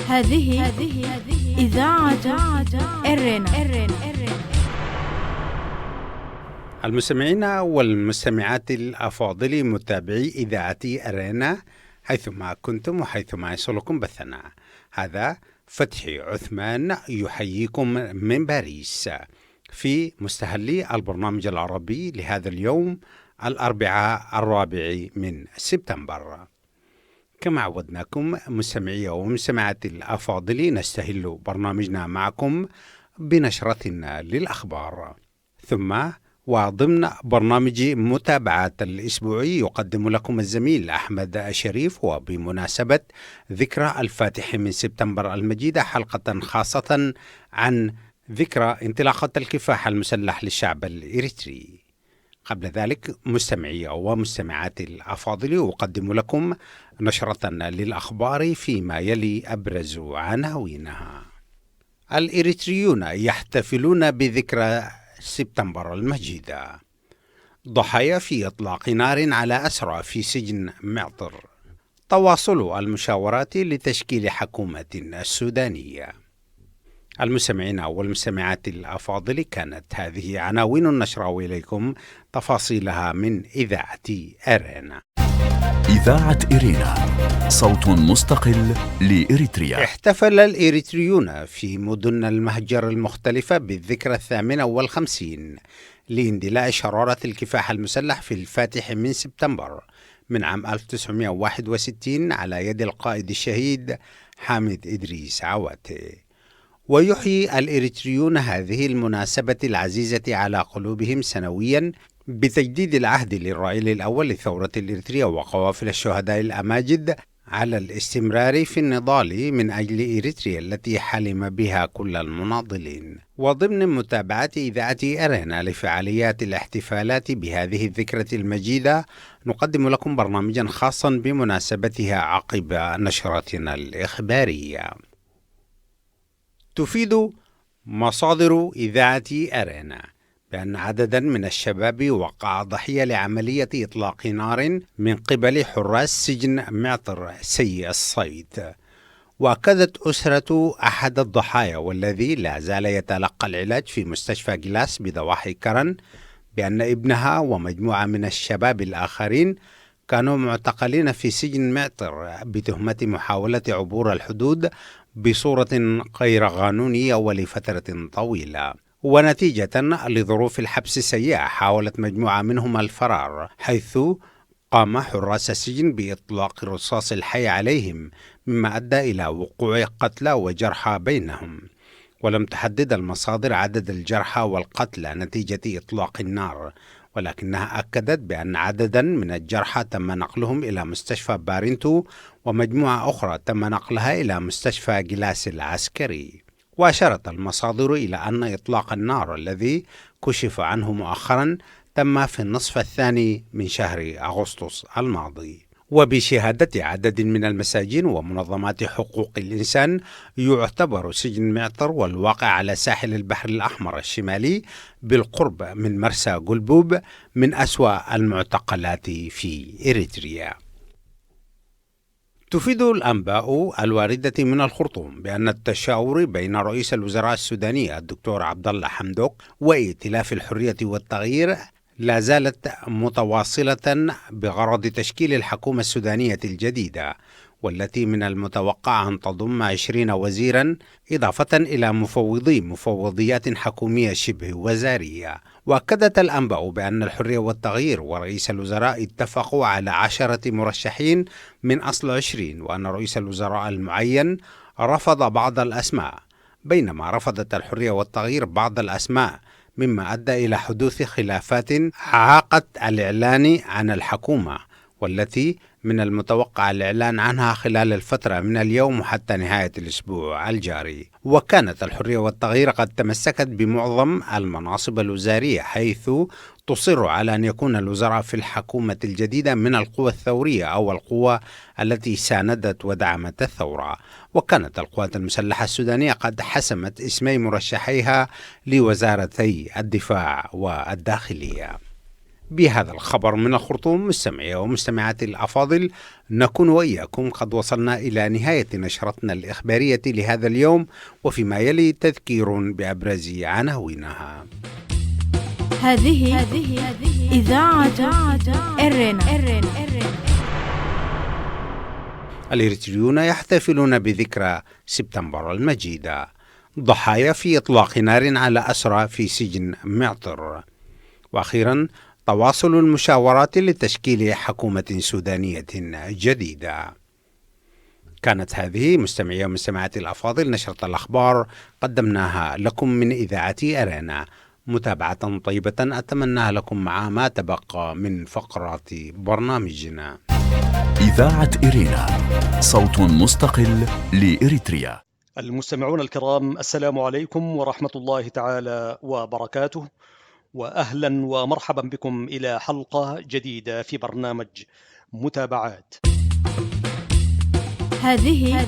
هذه إذاعة إرنا. المستمعين والمستمعات الأفاضل متابعي إذاعة أرينا حيثما كنتم وحيثما يصلكم بثنا، هذا فتحي عثمان يحييكم من باريس في مستهل البرنامج العربي لهذا اليوم الأربعاء 4 سبتمبر. كما عودناكم مستمعي ومستمعات الأفاضل، نستهل برنامجنا معكم بنشرتنا للأخبار، ثم وضمن برنامج متابعة الأسبوعي يقدم لكم الزميل أحمد شريف، وبمناسبة ذكرى الفاتح من سبتمبر المجيدة حلقة خاصة عن ذكرى انطلاقة الكفاح المسلح للشعب الإريتري. قبل ذلك مستمعي ومستمعات الأفاضل أقدم لكم نشرة للأخبار فيما يلي أبرز عناوينها. الإريتريون يحتفلون بذكرى سبتمبر المجيدة. ضحايا في إطلاق نار على أسرى في سجن معطر. تواصل المشاورات لتشكيل حكومة سودانية. المستمعين والمستمعات الأفاضل، كانت هذه عناوين النشرة، وإليكم تفاصيلها من إذاعة إرينا. إذاعة إرينا، صوت مستقل لإريتريا. احتفل الإريتريون في مدن المهجر المختلفة بالذكرى 58 لاندلاع شرارة الكفاح المسلح في الفاتح من سبتمبر من عام 1961 على يد القائد الشهيد حامد إدريس عواتي. ويحيي الإريتريون هذه المناسبة العزيزة على قلوبهم سنويا بتجديد العهد للرئيل الأول لثورة الإريتريا وقوافل الشهداء الأماجد على الاستمرار في النضال من أجل إريتريا التي حلم بها كل المناضلين. وضمن متابعة إذاعة أرينا لفعاليات الاحتفالات بهذه الذكرى المجيدة، نقدم لكم برنامجا خاصا بمناسبتها عقب نشرتنا الإخبارية. تفيد مصادر إذاعة أرينا بأن عددا من الشباب وقع ضحية لعملية إطلاق نار من قبل حراس سجن معطر سيء الصيت. وأكدت أسرة أحد الضحايا والذي لا زال يتلقى العلاج في مستشفى جلاس بضواحي كرن بأن ابنها ومجموعة من الشباب الآخرين كانوا معتقلين في سجن معطر بتهمة محاولة عبور الحدود بصورة غير قانونية ولفترة طويلة. ونتيجة لظروف الحبس السيئة حاولت مجموعة منهم الفرار، حيث قام حراس السجن بإطلاق الرصاص الحي عليهم، مما أدى إلى وقوع قتلى وجرحى بينهم. ولم تحدد المصادر عدد الجرحى والقتلى نتيجة إطلاق النار، ولكنها أكدت بأن عددا من الجرحى تم نقلهم إلى مستشفى بارنتو، ومجموعة أخرى تم نقلها إلى مستشفى جلاس العسكري. وأشارت المصادر إلى أن إطلاق النار الذي كشف عنه مؤخرا تم في النصف الثاني من شهر أغسطس الماضي. وبشهادة عدد من المساجين ومنظمات حقوق الإنسان، يعتبر سجن معطر والواقع على ساحل البحر الأحمر الشمالي بالقرب من مرسى قلبوب من أسوأ المعتقلات في إريتريا. تفيد الأنباء الواردة من الخرطوم بأن التشاور بين رئيس الوزراء السوداني الدكتور عبد الله حمدوك وائتلاف الحرية والتغيير لا زالت متواصلة بغرض تشكيل الحكومة السودانية الجديدة، والتي من المتوقع أن تضم 20 وزيرا إضافة إلى مفوضيات حكومية شبه وزارية. وأكدت الأنباء بأن الحرية والتغيير ورئيس الوزراء اتفقوا على 10 مرشحين من أصل 20، وأن رئيس الوزراء المعين رفض بعض الأسماء، بينما رفضت الحرية والتغيير بعض الأسماء، مما أدى إلى حدوث خلافات عاقت الإعلان عن الحكومة، والتي من المتوقع الإعلان عنها خلال الفترة من اليوم حتى نهاية الأسبوع الجاري. وكانت الحرية والتغيير قد تمسكت بمعظم المناصب الوزارية، حيث تصر على أن يكون الوزراء في الحكومة الجديدة من القوى الثورية أو القوى التي ساندت ودعمت الثورة. وكانت القوات المسلحة السودانية قد حسمت اسمي مرشحيها لوزارتي الدفاع والداخلية. بهذا الخبر من الخرطوم مستمعي ومستمعاتي الأفاضل، نكون وإياكم قد وصلنا إلى نهاية نشرتنا الإخبارية لهذا اليوم، وفيما يلي تذكير بأبرز عناوينها. هذه إذاعة إرنا. الإريتريون يحتفلون بذكرى سبتمبر المجيدة. ضحايا في إطلاق نار على أسرى في سجن معطر. وأخيرا تواصل المشاورات لتشكيل حكومة سودانية جديدة. كانت هذه مستمعي ومستمعاتي الأفاضل نشرة الأخبار قدمناها لكم من إذاعة أرينا. متابعة طيبة أتمنى لكم مع ما تبقى من فقرات برنامجنا. إذاعة إرينا، صوت مستقل لإريتريا. المستمعون الكرام، السلام عليكم ورحمة الله تعالى وبركاته، وأهلا ومرحبا بكم إلى حلقة جديدة في برنامج متابعات. هذه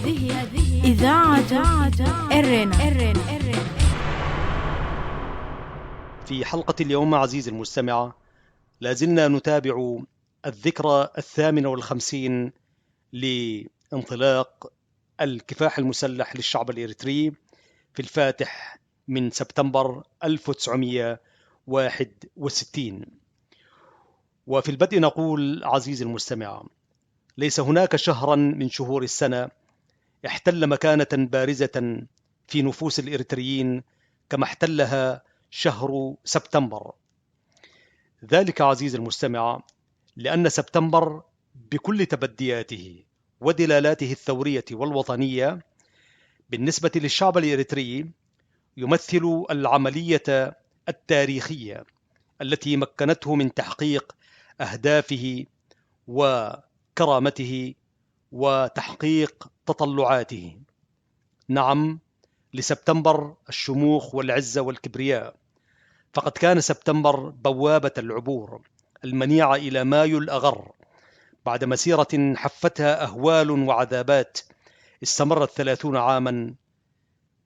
إذاعة إرنا. في حلقة اليوم عزيزي المستمع، لازلنا نتابع الذكرى 58 لانطلاق الكفاح المسلح للشعب الإريتري في الفاتح من سبتمبر 1961. وفي البدء نقول عزيزي المستمع، ليس هناك شهرا من شهور السنة احتل مكانة بارزة في نفوس الإريتريين كما احتلها شهر سبتمبر. ذلك عزيزي المستمع لأن سبتمبر بكل تبدياته ودلالاته الثورية والوطنية بالنسبة للشعب الإريتري يمثل العملية التاريخية التي مكنته من تحقيق أهدافه وكرامته وتحقيق تطلعاته. نعم، لسبتمبر الشموخ والعزة والكبرياء، فقد كان سبتمبر بوابة العبور المنيعة إلى مايو الأغر بعد مسيرة حفتها أهوال وعذابات استمرت 30 عاما،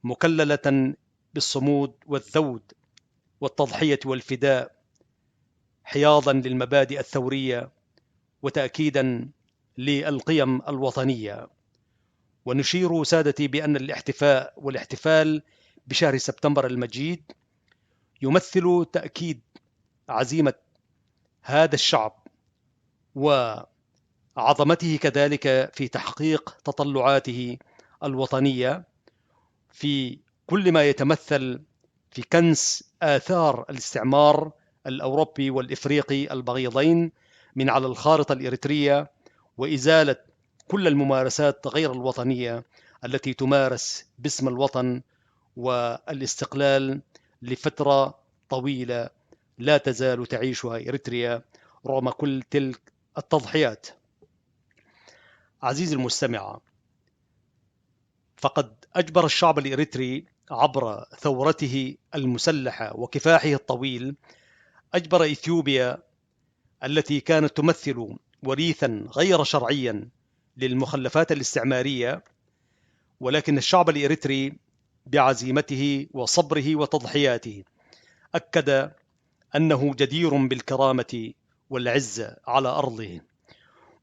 مكللة بالصمود والذود والتضحية والفداء، حياضا للمبادئ الثورية وتأكيدا للقيم الوطنية. ونشير سادتي بأن الاحتفاء والاحتفال بشهر سبتمبر المجيد يمثل تأكيد عزيمة هذا الشعب وعظمته كذلك في تحقيق تطلعاته الوطنية في كل ما يتمثل في كنس آثار الاستعمار الأوروبي والإفريقي البغيضين من على الخارطة الإريترية، وإزالة كل الممارسات غير الوطنية التي تمارس باسم الوطن والاستقلال لفترة طويلة لا تزال تعيشها إريتريا رغم كل تلك التضحيات. عزيزي المستمع، فقد أجبر الشعب الإريتري عبر ثورته المسلحة وكفاحه الطويل، أجبر إثيوبيا التي كانت تمثل وريثا غير شرعيا للمخلفات الاستعمارية، ولكن الشعب الإريتري بعزيمته وصبره وتضحياته أكد أنه جدير بالكرامة والعزة على أرضه،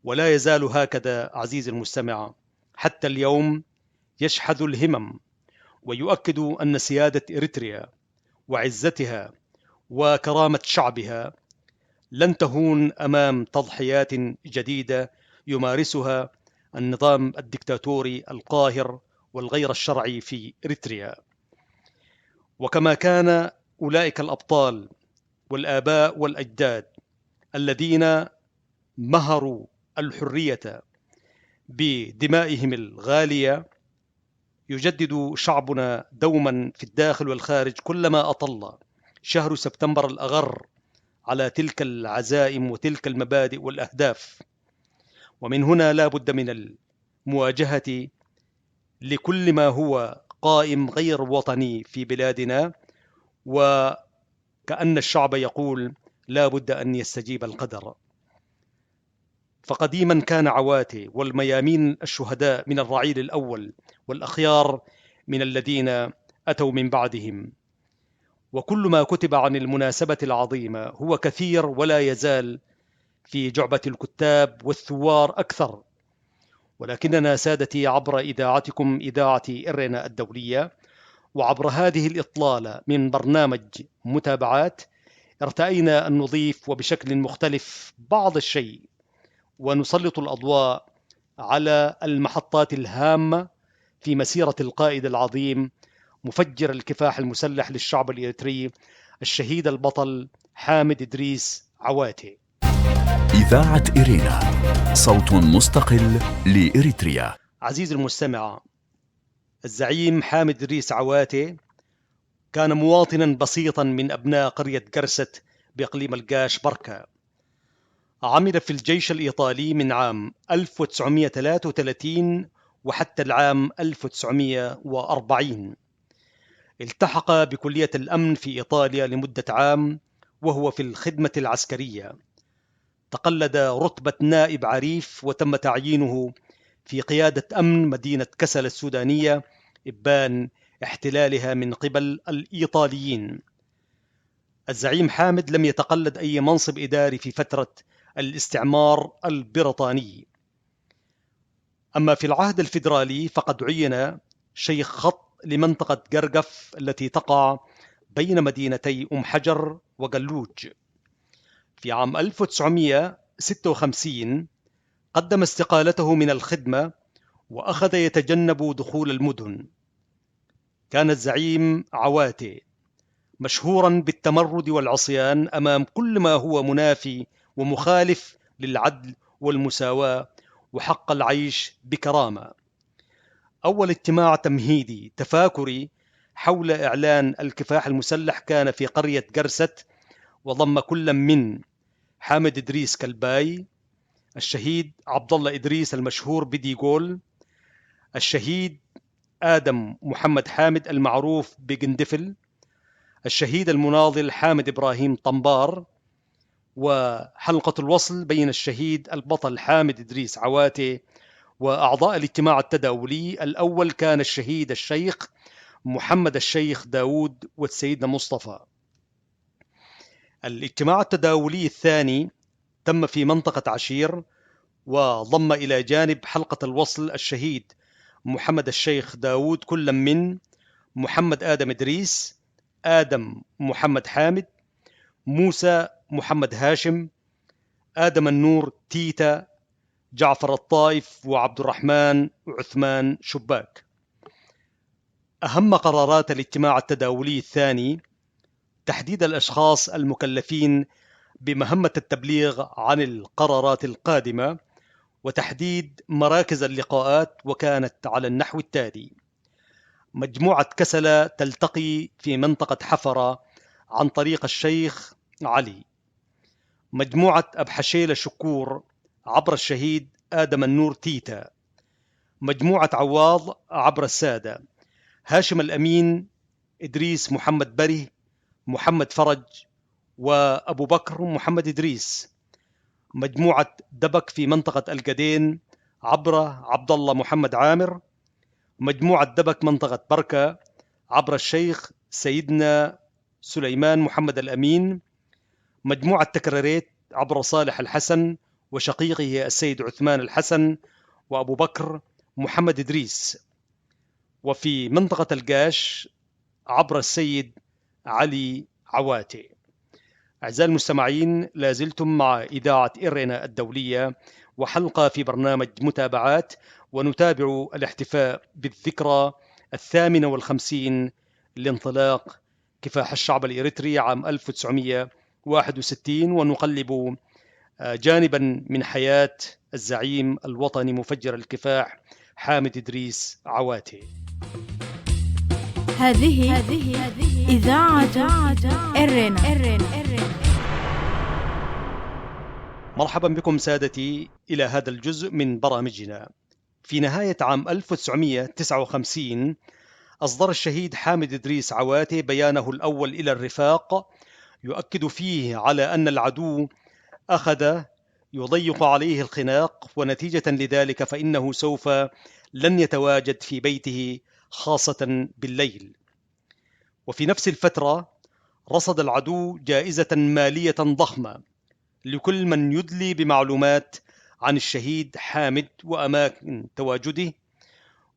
ولا يزال هكذا عزيزي المستمع حتى اليوم، يشحذ الهمم ويؤكد أن سيادة إريتريا وعزتها وكرامة شعبها لن تهون أمام تضحيات جديدة يمارسها النظام الدكتاتوري القاهر والغير الشرعي في إريتريا. وكما كان أولئك الأبطال والآباء والأجداد الذين مهروا الحرية بدمائهم الغالية، يجدد شعبنا دوما في الداخل والخارج كلما أطل شهر سبتمبر الأغر على تلك العزائم وتلك المبادئ والأهداف. ومن هنا لا بد من المواجهة لكل ما هو قائم غير وطني في بلادنا، وكأن الشعب يقول لا بد أن يستجيب القدر. فقديما كان عواتي والميامين الشهداء من الرعيل الأول والأخيار من الذين أتوا من بعدهم، وكل ما كتب عن المناسبة العظيمة هو كثير ولا يزال في جعبة الكتاب والثوار أكثر، ولكننا سادتي عبر إذاعتكم إذاعة إرنا الدولية وعبر هذه الإطلالة من برنامج متابعات ارتأينا أن نضيف وبشكل مختلف بعض الشيء ونسلط الأضواء على المحطات الهامة في مسيرة القائد العظيم مفجر الكفاح المسلح للشعب الإريتري الشهيد البطل حامد إدريس عواتي. إذاعة إرينا، صوت مستقل لإريتريا. عزيزي المستمع، الزعيم حامد إدريس عواتي كان مواطنا بسيطا من أبناء قرية قرست بإقليم القاش بركة. عمل في الجيش الإيطالي من عام 1933 وحتى العام 1940. التحق بكلية الأمن في إيطاليا لمدة عام وهو في الخدمة العسكرية. تقلد رتبة نائب عريف وتم تعيينه في قيادة أمن مدينة كسل السودانية إبان احتلالها من قبل الإيطاليين. الزعيم حامد لم يتقلد أي منصب إداري في فترة الاستعمار البريطاني. أما في العهد الفيدرالي فقد عين شيخ خط لمنطقة قرقف التي تقع بين مدينتي أم حجر وقلوج. في عام 1956 قدم استقالته من الخدمة وأخذ يتجنب دخول المدن. كان الزعيم عواتي مشهورا بالتمرد والعصيان أمام كل ما هو منافي ومخالف للعدل والمساواة وحق العيش بكرامة. أول اجتماع تمهيدي تفاكري حول إعلان الكفاح المسلح كان في قرية قرست، وضم كل من حامد إدريس كلباي، الشهيد عبد الله إدريس المشهور بديغول، الشهيد آدم محمد حامد المعروف بقندفل، الشهيد المناضل حامد إبراهيم طنبار، وحلقة الوصل بين الشهيد البطل حامد إدريس عواتي وأعضاء الاجتماع التداولي. الأول كان الشهيد الشيخ محمد الشيخ داود والسيدنا مصطفى. الاجتماع التداولي الثاني تم في منطقة عشير وضم إلى جانب حلقة الوصل الشهيد محمد الشيخ داود كل من محمد آدم إدريس، آدم محمد حامد، موسى محمد هاشم، آدم النور تيتا، جعفر الطائف، وعبد الرحمن عثمان شباك. أهم قرارات الاجتماع التداولي الثاني تحديد الأشخاص المكلفين بمهمة التبليغ عن القرارات القادمة وتحديد مراكز اللقاءات، وكانت على النحو التالي: مجموعة كسلة تلتقي في منطقة حفرة عن طريق الشيخ علي، مجموعة أبحشيلة شكور عبر الشهيد آدم النور تيتا، مجموعة عواض عبر السادة هاشم الأمين، إدريس محمد بري، محمد فرج، وأبو بكر محمد إدريس، مجموعة دبك في منطقة القدين عبر عبد الله محمد عامر، مجموعة دبك منطقة بركة عبر الشيخ سيدنا سليمان محمد الأمين، مجموعة تكراريت عبر صالح الحسن وشقيقه السيد عثمان الحسن وأبو بكر محمد إدريس، وفي منطقة القاش عبر السيد علي عواتي. أعزائي المستمعين، لازلتم مع إذاعة إرنا الدولية وحلقة في برنامج متابعات، ونتابع الاحتفاء بالذكرى 58 لانطلاق كفاح الشعب الإريتري عام 1961، ونقلب جانبا من حياة الزعيم الوطني مفجر الكفاح حامد إدريس عواتي. هذه إذاعة إرنا. مرحبا بكم سادتي إلى هذا الجزء من برامجنا. في نهاية عام 1959 أصدر الشهيد حامد إدريس عواتي بيانه الأول إلى الرفاق، يؤكد فيه على أن العدو أخذ يضيق عليه الخناق، ونتيجة لذلك فإنه سوف لن يتواجد في بيته خاصة بالليل. وفي نفس الفترة رصد العدو جائزة مالية ضخمة لكل من يدلي بمعلومات عن الشهيد حامد وأماكن تواجده،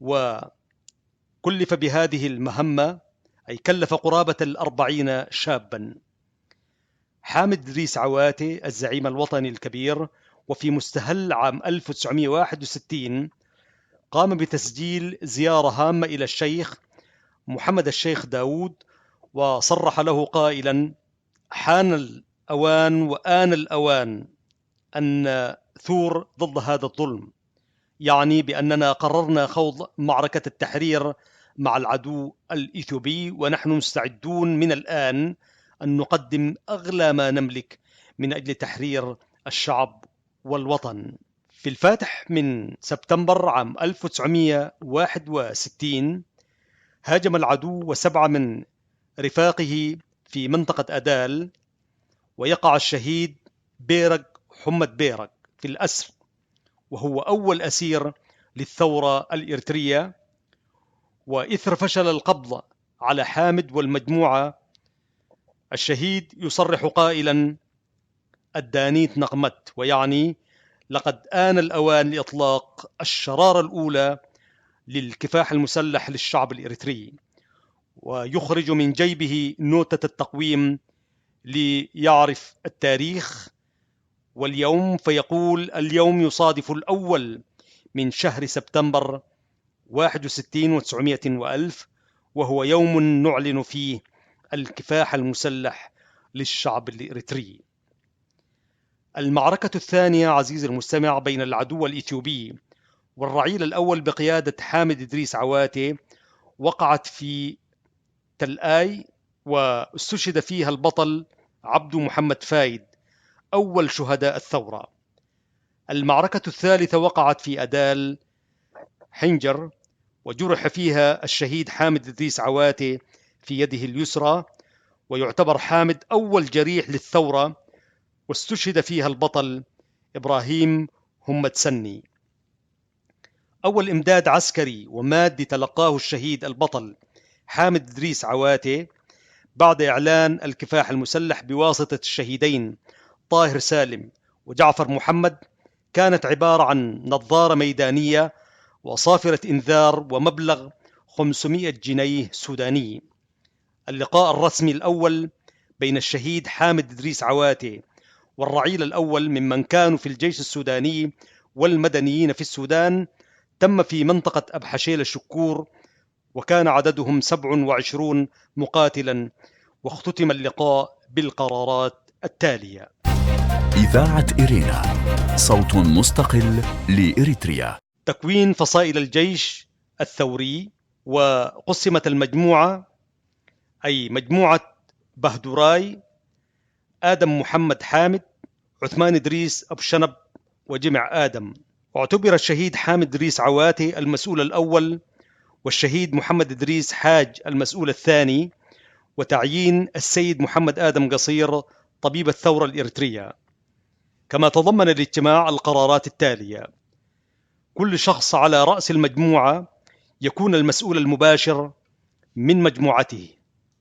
وكلف بهذه المهمة، أي كلف قرابة 40 شابا. حامد إدريس عواتي الزعيم الوطني الكبير، وفي مستهل عام 1961 قام بتسجيل زيارة هامة إلى الشيخ محمد الشيخ داود، وصرح له قائلا: حان الأوان وآن الأوان أن ثور ضد هذا الظلم، يعني بأننا قررنا خوض معركة التحرير مع العدو الإثيوبي، ونحن مستعدون من الآن أن نقدم أغلى ما نملك من أجل تحرير الشعب والوطن. في الفاتح من سبتمبر عام 1961 هاجم العدو و7 من رفاقه في منطقة أدال، ويقع الشهيد بيرق حمد بيرق في الأسر، وهو أول أسير للثورة الإريترية. وإثر فشل القبض على حامد والمجموعة، الشهيد يصرح قائلا: الدانيت نقمت، ويعني لقد آن الأوان لإطلاق الشرارة الأولى للكفاح المسلح للشعب الإريتري. ويخرج من جيبه نوتة التقويم ليعرف التاريخ واليوم، فيقول: اليوم يصادف الأول من شهر سبتمبر 61 و900 وألف، وهو يوم نعلن فيه الكفاح المسلح للشعب الإريتري. المعركة الثانية عزيزي المستمع بين العدو الإثيوبي والرعيل الأول بقيادة حامد إدريس عواتي وقعت في تل آي، واستشهد فيها البطل عبد محمد فايد أول شهداء الثورة. المعركة الثالثة وقعت في أدال حنجر، وجرح فيها الشهيد حامد إدريس عواتي في يده اليسرى، ويعتبر حامد أول جريح للثورة، واستشهد فيها البطل إبراهيم همت سني. أول إمداد عسكري ومادي تلقاه الشهيد البطل حامد إدريس عواتي بعد إعلان الكفاح المسلح بواسطة الشهيدين طاهر سالم وجعفر محمد كانت عبارة عن نظارة ميدانية وصافرة إنذار ومبلغ 500 جنيه سوداني. اللقاء الرسمي الأول بين الشهيد حامد إدريس عواتي والرعيل الأول ممن كانوا في الجيش السوداني والمدنيين في السودان تم في منطقة أبحشيل الشكور، وكان عددهم 27 مقاتلا، واختتم اللقاء بالقرارات التالية: إذاعة إرينا، صوت مستقل لإريتريا. تكوين فصائل الجيش الثوري، وقسمت المجموعة، أي مجموعة بهدوراي، آدم محمد حامد، عثمان إدريس أبو شنب، وجمع آدم. واعتبر الشهيد حامد إدريس عواتي المسؤول الأول، والشهيد محمد إدريس حاج المسؤول الثاني، وتعيين السيد محمد آدم قصير طبيب الثورة الإريترية. كما تضمن الاجتماع القرارات التالية: كل شخص على رأس المجموعة يكون المسؤول المباشر من مجموعته.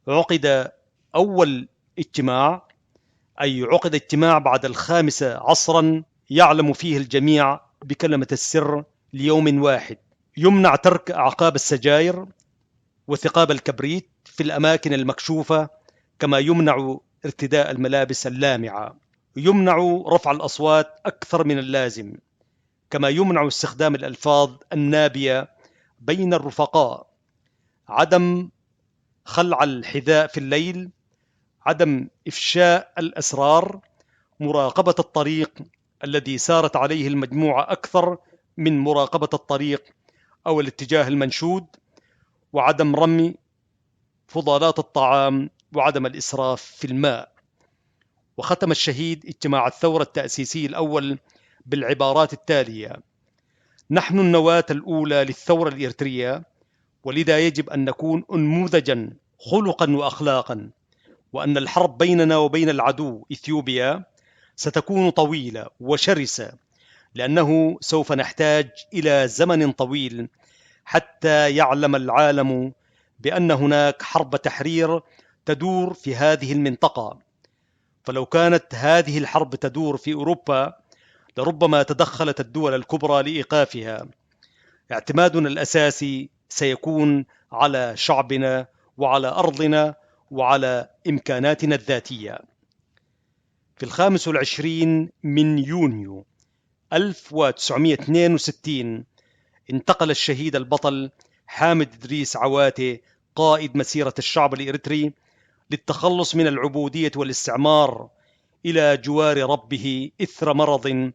عقد أول اجتماع، أي عقد اجتماع بعد 5 عصرا يعلم فيه الجميع بكلمة السر ليوم واحد. يمنع ترك أعقاب السجاير وثقاب الكبريت في الأماكن المكشوفة، كما يمنع ارتداء الملابس اللامعة. يمنع رفع الأصوات أكثر من اللازم، كما يمنع استخدام الألفاظ النابية بين الرفقاء. عدم خلع الحذاء في الليل، عدم إفشاء الأسرار، مراقبة الطريق الذي سارت عليه المجموعة أكثر من مراقبة الطريق أو الاتجاه المنشود، وعدم رمي فضلات الطعام، وعدم الإسراف في الماء. وختم الشهيد اجتماع الثورة التأسيسي الأول بالعبارات التالية: نحن النواة الأولى للثورة الإريترية، ولذا يجب أن نكون أنموذجا خلقا وأخلاقا، وأن الحرب بيننا وبين العدو إثيوبيا ستكون طويلة وشرسة، لأنه سوف نحتاج إلى زمن طويل حتى يعلم العالم بأن هناك حرب تحرير تدور في هذه المنطقة، فلو كانت هذه الحرب تدور في أوروبا لربما تدخلت الدول الكبرى لإيقافها. اعتمادنا الأساسي سيكون على شعبنا وعلى أرضنا وعلى إمكاناتنا الذاتية. في 25 من يونيو 1962 انتقل الشهيد البطل حامد إدريس عواتي قائد مسيرة الشعب الإريتري للتخلص من العبودية والاستعمار إلى جوار ربه إثر مرض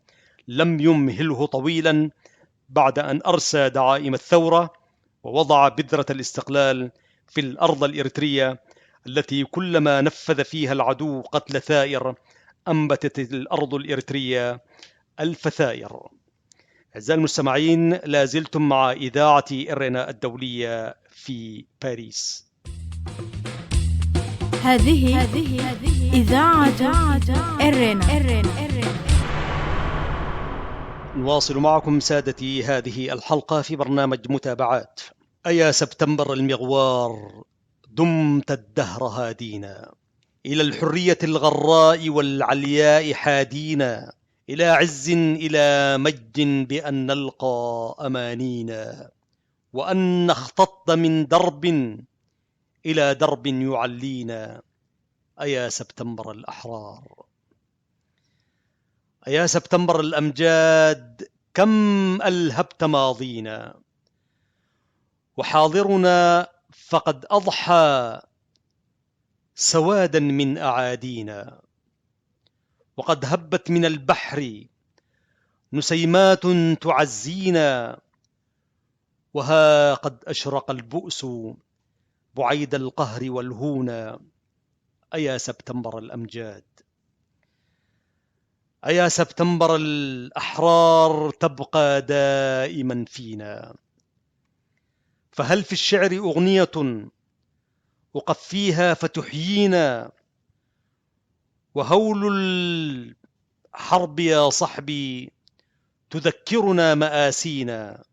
لم يمهله طويلا، بعد أن أرسى دعائم الثورة ووضع بذرة الاستقلال في الأرض الإريترية التي كلما نفذ فيها العدو قتل ثائر أنبتت الأرض الإريترية ألف ثائر. أعزائي المستمعين، لازلتم مع إذاعة إرنا الدولية في باريس. هذه إذاعة إرنا. نواصل معكم سادتي هذه الحلقة في برنامج متابعات. أيا سبتمبر المغوار دمت الدهر هادينا، إلى الحرية الغراء والعلياء حادينا، إلى عز إلى مجد بأن نلقى أمانينا، وأن نختط من درب إلى درب يعلينا. أيا سبتمبر الأحرار، أيا سبتمبر الأمجاد، كم ألهبت ماضينا، وحاضرنا فقد أضحى سوادا من أعادينا، وقد هبت من البحر نسيمات تعزينا، وها قد أشرق البؤس بعيد القهر والهونا. أيا سبتمبر الأمجاد، أيا سبتمبر الأحرار، تبقى دائما فينا. فهل في الشعر أغنية أقفيها فتحيينا، وهول الحرب يا صحبي تذكرنا مآسينا،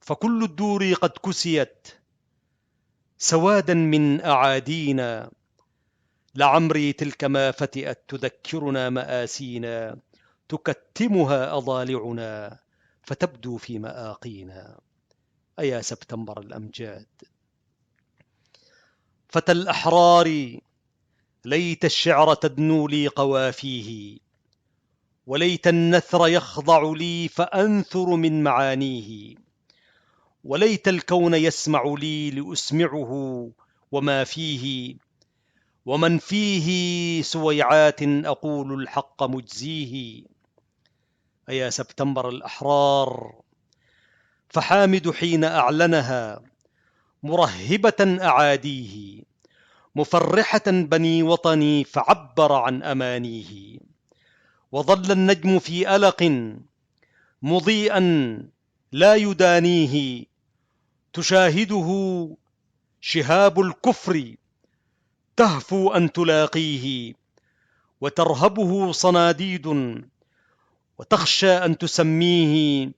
فكل الدور قد كسيت سوادا من أعادينا، لعمري تلك ما فتئت تذكرنا مآسينا، تكتمها أضالعنا فتبدو في مآقينا. أيا سبتمبر الأمجاد، فتى الأحرار، ليت الشعر تدنو لي قوافيه، وليت النثر يخضع لي فأنثر من معانيه، وليت الكون يسمع لي لأسمعه وما فيه، ومن فيه سويعات أقول الحق مجزيه. أيا سبتمبر الأحرار، فحامد حين أعلنها مرهبة أعاديه، مفرحة بني وطني فعبر عن أمانيه، وظل النجم في ألق مضيئا لا يدانيه، تشاهده شهاب الكفر تهفو أن تلاقيه، وترهبه صناديد وتخشى أن تسميه،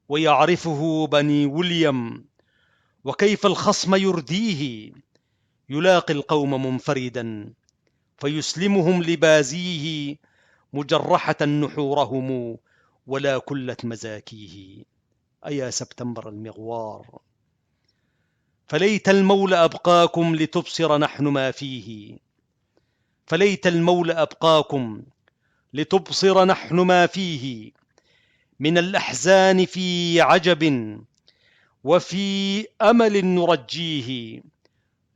ويعرفه بني ويليام، وكيف الخصم يرديه، يلاقي القوم منفردا فيسلمهم لبازيه، مجرحة نحورهم ولا كلت مزاكيه. أيا سبتمبر المغوار، فليت المولى أبقاكم لتبصر نحن ما فيه، فليت المولى أبقاكم لتبصر نحن ما فيه، من الأحزان في عجب وفي أمل نرجيه،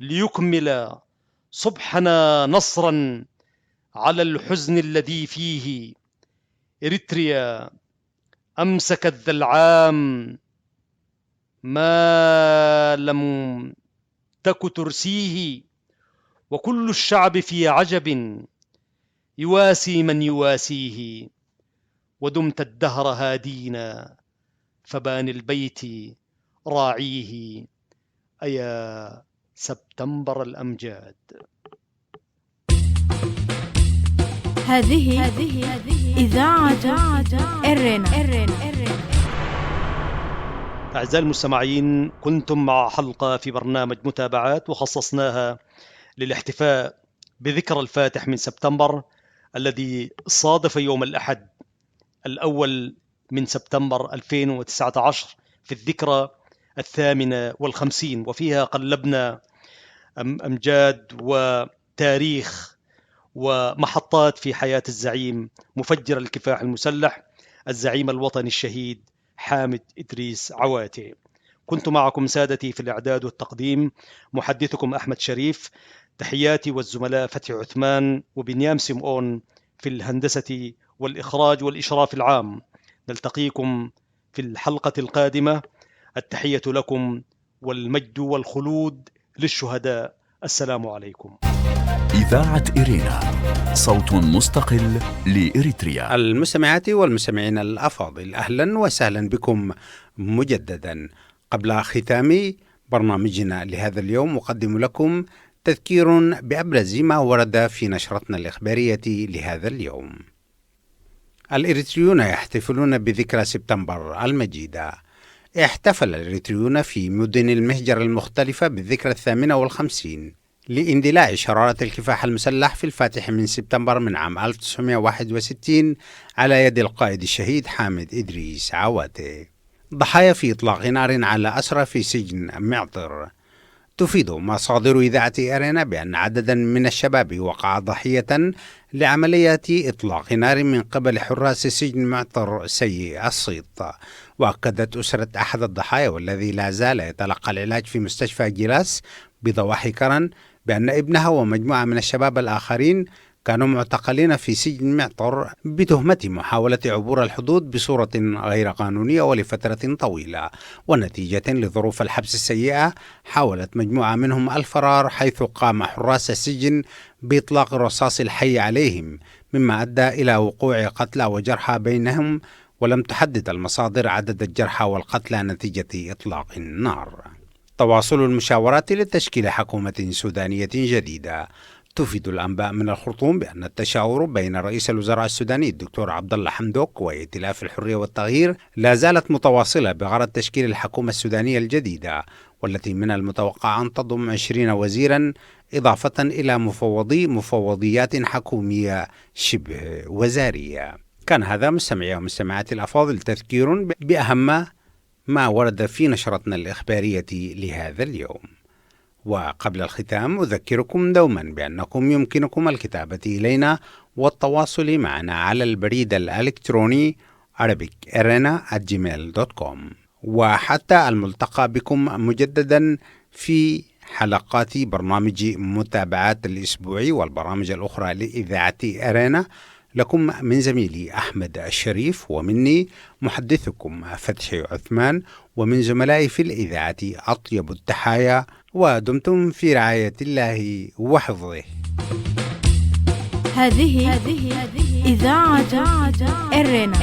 ليكمل صبحنا نصرا على الحزن الذي فيه. إريتريا أمسكت ذا العام ما لم تك ترسيه، وكل الشعب في عجب يواسي من يواسيه، ودمت الدهر هادينا فبان البيت راعيه. أيا سبتمبر الأمجاد. هذه إذاعة إرنا. أعزائي المستمعين، كنتم مع حلقة في برنامج متابعات وخصصناها للاحتفاء بذكرى الفاتح من سبتمبر الذي صادف يوم الأحد 1 من سبتمبر 2019 في الذكرى 58، وفيها قلبنا أمجاد وتاريخ ومحطات في حياة الزعيم مفجر الكفاح المسلح الزعيم الوطني الشهيد حامد إدريس عواتي. كنت معكم سادتي في الإعداد والتقديم محدثكم أحمد شريف. تحياتي والزملاء فتحي عثمان وبنيام سمعون في الهندسة والإخراج والإشراف العام. نلتقيكم في الحلقة القادمة. التحية لكم والمجد والخلود للشهداء. السلام عليكم. إذاعة إرينا، صوت مستقل لإريتريا. المستمعات والمستمعين الأفاضل، أهلا وسهلا بكم مجددا. قبل ختام برنامجنا لهذا اليوم أقدم لكم تذكير بأبرز ما ورد في نشرتنا الإخبارية لهذا اليوم. الإريتريون يحتفلون بذكرى سبتمبر المجيدة. احتفل الإريتريون في مدن المهجر المختلفة بالذكرى 58 لاندلاع شرارة الكفاح المسلح في الفاتح من سبتمبر من عام 1961 على يد القائد الشهيد حامد إدريس عواتي. ضحايا في إطلاق نار على أسرى في سجن معطر. تفيد مصادر إذاعة إرينا بأن عددا من الشباب وقع ضحية لعمليات إطلاق نار من قبل حراس سجن معطر سيء الصيت. وأكدت أسرة أحد الضحايا والذي لا زال يتلقى العلاج في مستشفى جلاس بضواحي كرن بأن ابنها ومجموعة من الشباب الآخرين كانوا معتقلين في سجن معطر بتهمة محاولة عبور الحدود بصورة غير قانونية ولفترة طويلة. ونتيجة لظروف الحبس السيئة حاولت مجموعة منهم الفرار، حيث قام حراس السجن بإطلاق الرصاص الحي عليهم، مما أدى إلى وقوع قتلى وجرحى بينهم، ولم تحدد المصادر عدد الجرحى والقتلى نتيجة إطلاق النار. تواصل المشاورات لتشكيل حكومة سودانية جديدة. تفيد الأنباء من الخرطوم بأن التشاور بين رئيس الوزراء السوداني الدكتور عبد الله حمدوك وائتلاف الحرية والتغيير لا زالت متواصلة بغرض تشكيل الحكومة السودانية الجديدة، والتي من المتوقع أن تضم 20 وزيرا إضافة إلى مفوضيات حكومية شبه وزارية. كان هذا مستمعي ومستمعاتي الأفاضل تذكير بأهم ما ورد في نشرتنا الإخبارية لهذا اليوم. وقبل الختام أذكركم دوما بأنكم يمكنكم الكتابة إلينا والتواصل معنا على البريد الإلكتروني arabicirena@gmail.com. وحتى الملتقى بكم مجددا في حلقات برنامج متابعات الأسبوعي والبرامج الأخرى لإذاعة إرينا. لكم من زميلي أحمد الشريف ومني محدثكم فتحي عثمان ومن زملائي في الإذاعة أطيب التحايا، ودمتم في رعاية الله وحفظه. هذه إذاعة إرينا.